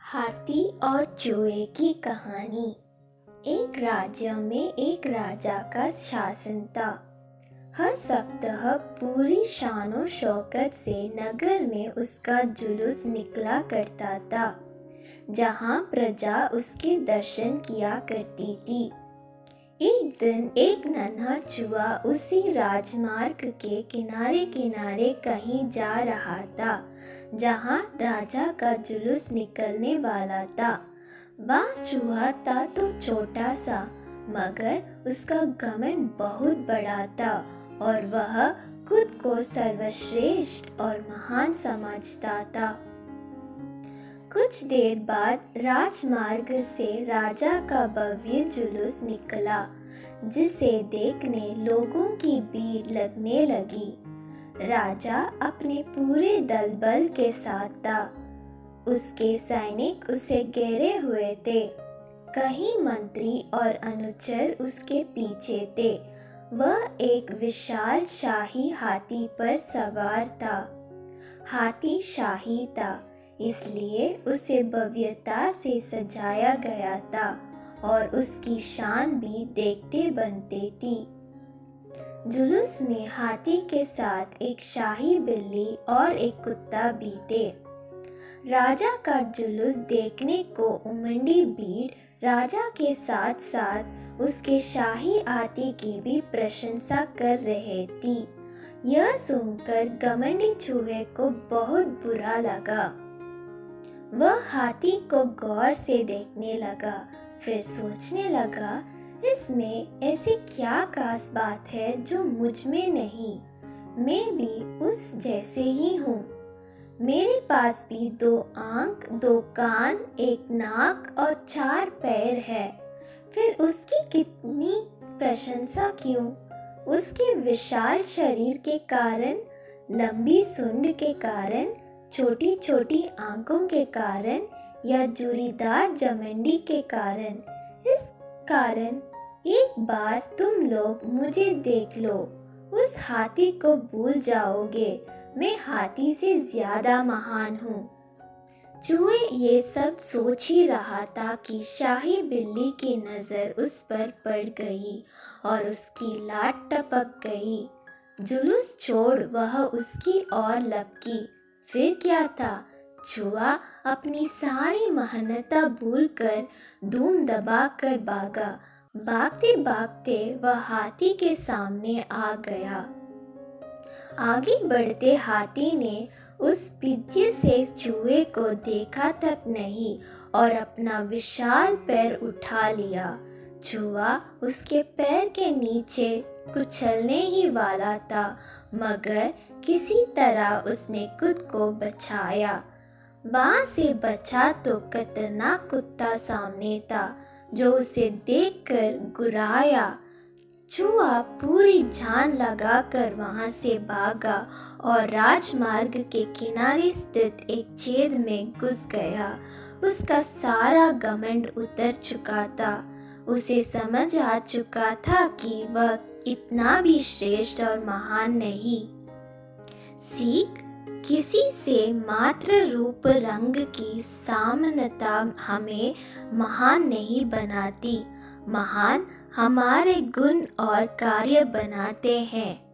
हाथी और चूहे की कहानी। एक राज्य में एक राजा का शासन था। हर सप्ताह पूरी शानो शौकत से नगर में उसका जुलूस निकला करता था, जहां प्रजा उसके दर्शन किया करती थी। एक दिन एक नन्हा चूहा उसी राजमार्ग के किनारे किनारे कहीं जा रहा था, जहां राजा का जुलूस निकलने वाला था। वह चूहा था तो छोटा सा, मगर उसका घमंड बहुत बड़ा था और वह खुद को सर्वश्रेष्ठ और महान समझता था। कुछ देर बाद राजमार्ग से राजा का भव्य जुलूस निकला, जिसे देखने लोगों की भीड़ लगने लगी। राजा अपने पूरे दल बल के साथ था। उसके सैनिक उसे घेरे हुए थे। कई मंत्री और अनुचर उसके पीछे थे। वह एक विशाल शाही हाथी पर सवार था। हाथी शाही था, इसलिए उसे भव्यता से सजाया गया था और उसकी शान भी देखते बनते थी। जुलूस में हाथी के साथ एक शाही बिल्ली और एक कुत्ता भी थे। राजा का जुलूस देखने को उमड़ी भीड़ राजा के साथ साथ उसके शाही हाथी की भी प्रशंसा कर रहे थी। यह सुनकर घमंडी चूहे को बहुत बुरा लगा। वह हाथी को गौर से देखने लगा, फिर सोचने लगा, इसमें ऐसी क्या खास बात है जो मुझ में नहीं। मैं भी उस जैसे ही हूँ। मेरे पास भी 2 आंख, 2 कान, 1 नाक और 4 पैर है। फिर उसकी कितनी प्रशंसा क्यों? उसके विशाल शरीर के कारण, लंबी सूंड के कारण, छोटी छोटी आंखों के कारण या जुरीदार जमंडी के कारण? इस कारण एक बार तुम लोग मुझे देख लो, उस हाथी को भूल जाओगे। मैं हाथी से ज्यादा महान हूँ। चूहे ये सब सोच ही रहा था कि शाही बिल्ली की नजर उस पर पड़ गई और उसकी लात टपक गई। जुलूस छोड़ वह उसकी ओर लपकी। फिर क्या था? चूहा अपनी सारी महानता भूलकर धूम दबाकर भागा। भागते भागते वह हाथी के सामने आ गया। आगे बढ़ते हाथी ने उस विद्य से चूहे को देखा तक नहीं और अपना विशाल पैर उठा लिया। चूहा उसके पैर के नीचे कुचलने ही वाला था, मगर किसी तरह उसने खुद को बचाया। वहां से बचा तो खतरनाक कुत्ता सामने था, जो उसे देखकर गुर्राया। चूहा पूरी जान लगाकर वहां से भागा और राजमार्ग के किनारे स्थित एक छेद में घुस गया। उसका सारा घमंड उतर चुका था। उसे समझ आ चुका था कि वह इतना भी श्रेष्ठ और महान नहीं। सीख: किसी से मात्र रूप रंग की समानता हमें महान नहीं बनाती। महान हमारे गुण और कार्य बनाते हैं।